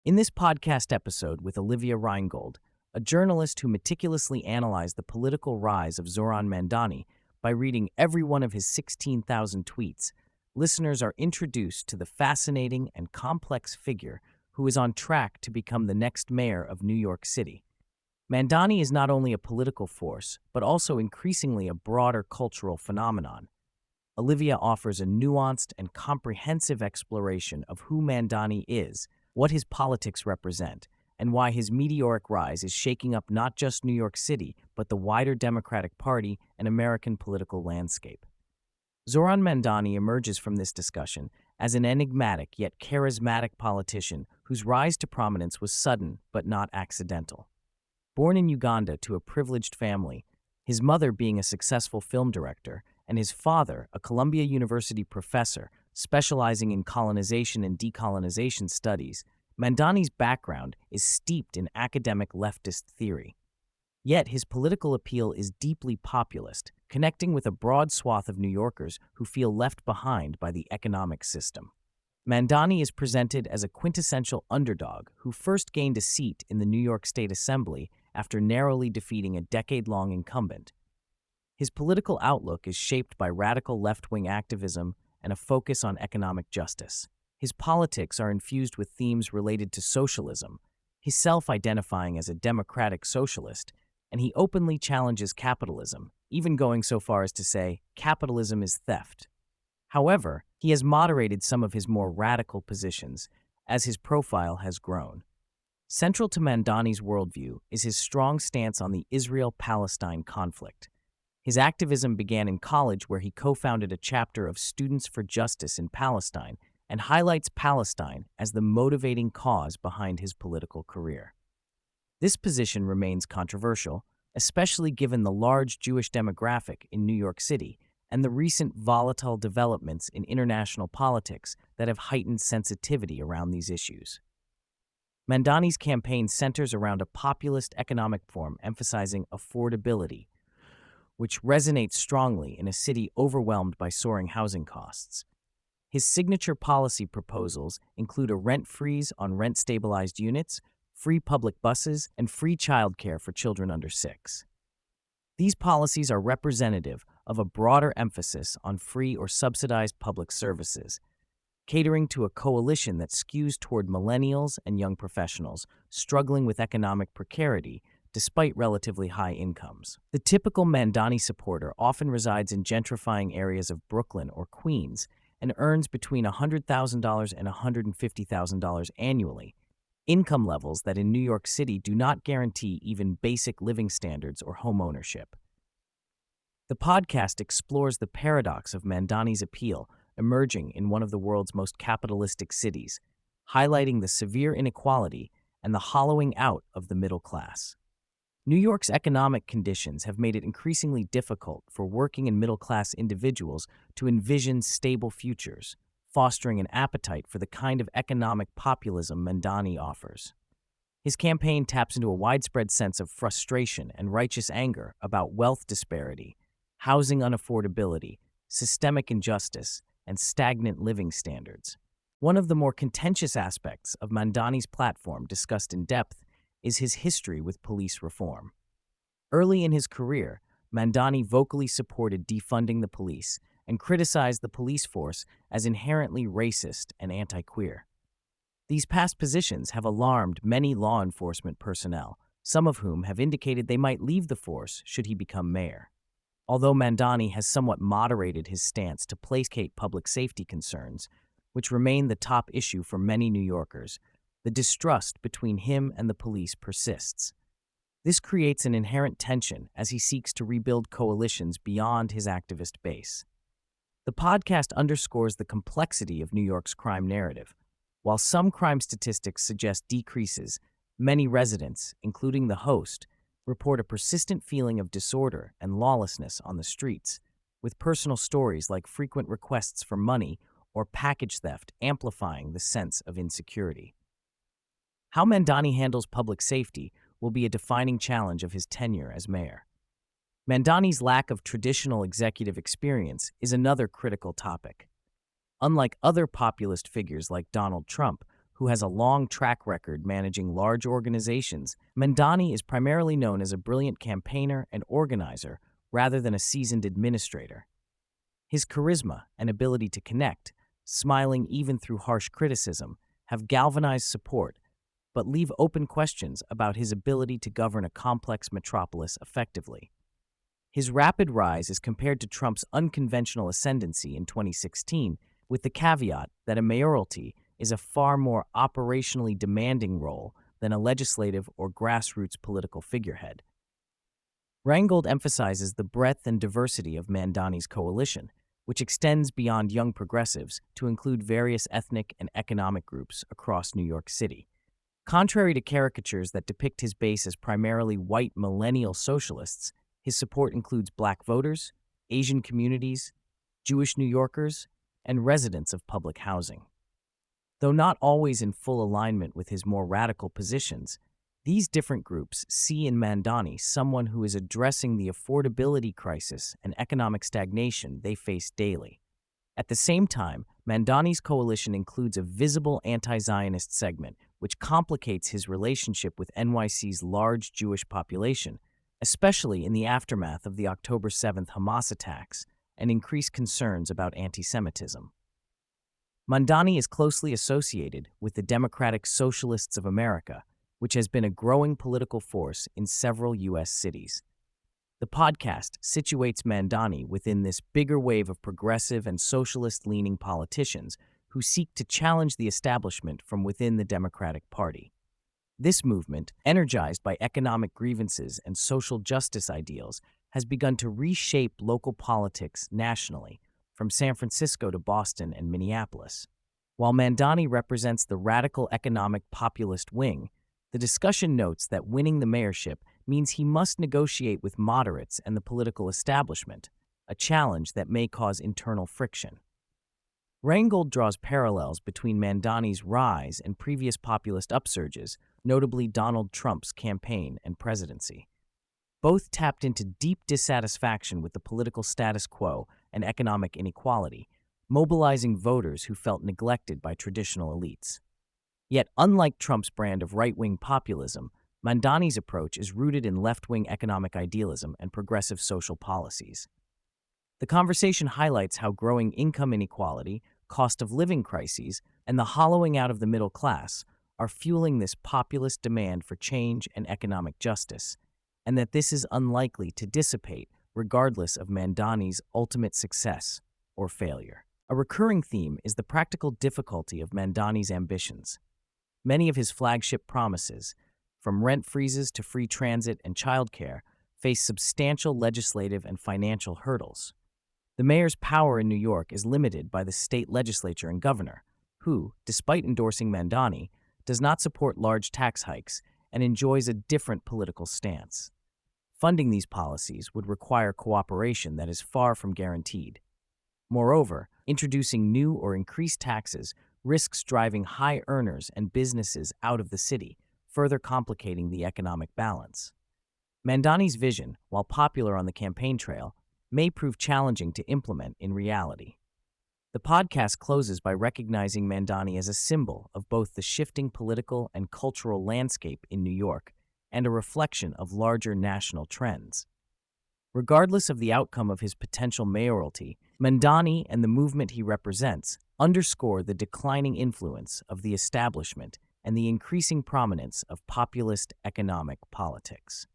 In this podcast episode with Olivia Reingold, a journalist who meticulously analyzed the political rise of Zoran Mandani by reading every one of his 16,000 tweets, listeners are introduced to the fascinating and complex figure who is on track to become the next mayor of New York City. Mandani is not only a political force, but also increasingly a broader cultural phenomenon. Olivia offers a nuanced and comprehensive exploration of who Mandani is, what his politics represent, and why his meteoric rise is shaking up not just New York City, but the wider Democratic Party and American political landscape. Zoran Mandani emerges from this discussion as an enigmatic yet charismatic politician whose rise to prominence was sudden but not accidental. Born in Uganda to a privileged family, his mother being a successful film director, and his father, a Columbia University professor specializing in colonization and decolonization studies, Mandani's background is steeped in academic leftist theory. Yet his political appeal is deeply populist, connecting with a broad swath of New Yorkers who feel left behind by the economic system. Mandani is presented as a quintessential underdog who first gained a seat in the New York State Assembly after narrowly defeating a decade-long incumbent. His political outlook is shaped by radical left-wing activism and a focus on economic justice. His politics are infused with themes related to socialism, his self-identifying as a democratic socialist, and he openly challenges capitalism, even going so far as to say, capitalism is theft. However, he has moderated some of his more radical positions as his profile has grown. Central to Mandani's worldview is his strong stance on the Israel-Palestine conflict. His activism began in college, where he co-founded a chapter of Students for Justice in Palestine and highlights Palestine as the motivating cause behind his political career. This position remains controversial, especially given the large Jewish demographic in New York City and the recent volatile developments in international politics that have heightened sensitivity around these issues. Mandani's campaign centers around a populist economic form emphasizing affordability, which resonates strongly in a city overwhelmed by soaring housing costs. His signature policy proposals include a rent freeze on rent-stabilized units, free public buses, and free childcare for children under 6. These policies are representative of a broader emphasis on free or subsidized public services, catering to a coalition that skews toward millennials and young professionals struggling with economic precarity despite relatively high incomes. The typical Mandani supporter often resides in gentrifying areas of Brooklyn or Queens and earns between $100,000 and $150,000 annually, income levels that in New York City do not guarantee even basic living standards or home ownership. The podcast explores the paradox of Mandani's appeal emerging in one of the world's most capitalistic cities, highlighting the severe inequality and the hollowing out of the middle class. New York's economic conditions have made it increasingly difficult for working and middle-class individuals to envision stable futures, fostering an appetite for the kind of economic populism Mandani offers. His campaign taps into a widespread sense of frustration and righteous anger about wealth disparity, housing unaffordability, systemic injustice, and stagnant living standards. One of the more contentious aspects of Mandani's platform, discussed in depth, is his history with police reform. Early in his career, Mandani vocally supported defunding the police and criticized the police force as inherently racist and anti-queer. These past positions have alarmed many law enforcement personnel, some of whom have indicated they might leave the force should he become mayor. Although Mandani has somewhat moderated his stance to placate public safety concerns, which remain the top issue for many New Yorkers, the distrust between him and the police persists. This creates an inherent tension as he seeks to rebuild coalitions beyond his activist base. The podcast underscores the complexity of New York's crime narrative. While some crime statistics suggest decreases, many residents, including the host, report a persistent feeling of disorder and lawlessness on the streets, with personal stories like frequent requests for money or package theft amplifying the sense of insecurity. How Mandani handles public safety will be a defining challenge of his tenure as mayor. Mandani's lack of traditional executive experience is another critical topic. Unlike other populist figures like Donald Trump, who has a long track record managing large organizations, Mandani is primarily known as a brilliant campaigner and organizer rather than a seasoned administrator. His charisma and ability to connect, smiling even through harsh criticism, have galvanized support, but leave open questions about his ability to govern a complex metropolis effectively. His rapid rise is compared to Trump's unconventional ascendancy in 2016, with the caveat that a mayoralty is a far more operationally demanding role than a legislative or grassroots political figurehead. Reingold emphasizes the breadth and diversity of Mandani's coalition, which extends beyond young progressives to include various ethnic and economic groups across New York City. Contrary to caricatures that depict his base as primarily white millennial socialists, his support includes Black voters, Asian communities, Jewish New Yorkers, and residents of public housing. Though not always in full alignment with his more radical positions, these different groups see in Mandani someone who is addressing the affordability crisis and economic stagnation they face daily. At the same time, Mandani's coalition includes a visible anti-Zionist segment, which complicates his relationship with NYC's large Jewish population, especially in the aftermath of the October 7th Hamas attacks and increased concerns about anti-Semitism. Mandani is closely associated with the Democratic Socialists of America, which has been a growing political force in several U.S. cities. The podcast situates Mandani within this bigger wave of progressive and socialist-leaning politicians who seek to challenge the establishment from within the Democratic Party. This movement, energized by economic grievances and social justice ideals, has begun to reshape local politics nationally, from San Francisco to Boston and Minneapolis. While Mandani represents the radical economic populist wing, the discussion notes that winning the mayorship means he must negotiate with moderates and the political establishment, a challenge that may cause internal friction. Reingold draws parallels between Mandani's rise and previous populist upsurges, notably Donald Trump's campaign and presidency. Both tapped into deep dissatisfaction with the political status quo and economic inequality, mobilizing voters who felt neglected by traditional elites. Yet, unlike Trump's brand of right-wing populism, Mandani's approach is rooted in left-wing economic idealism and progressive social policies. The conversation highlights how growing income inequality, cost of living crises, and the hollowing out of the middle class are fueling this populist demand for change and economic justice, and that this is unlikely to dissipate regardless of Mandani's ultimate success or failure. A recurring theme is the practical difficulty of Mandani's ambitions. Many of his flagship promises, from rent freezes to free transit and childcare, face substantial legislative and financial hurdles. The mayor's power in New York is limited by the state legislature and governor, who, despite endorsing Mandani, does not support large tax hikes and enjoys a different political stance. Funding these policies would require cooperation that is far from guaranteed. Moreover, introducing new or increased taxes risks driving high earners and businesses out of the city, further complicating the economic balance. Mandani's vision, while popular on the campaign trail, may prove challenging to implement in reality. The podcast closes by recognizing Mandani as a symbol of both the shifting political and cultural landscape in New York and a reflection of larger national trends. Regardless of the outcome of his potential mayoralty, Mandani and the movement he represents underscore the declining influence of the establishment and the increasing prominence of populist economic politics.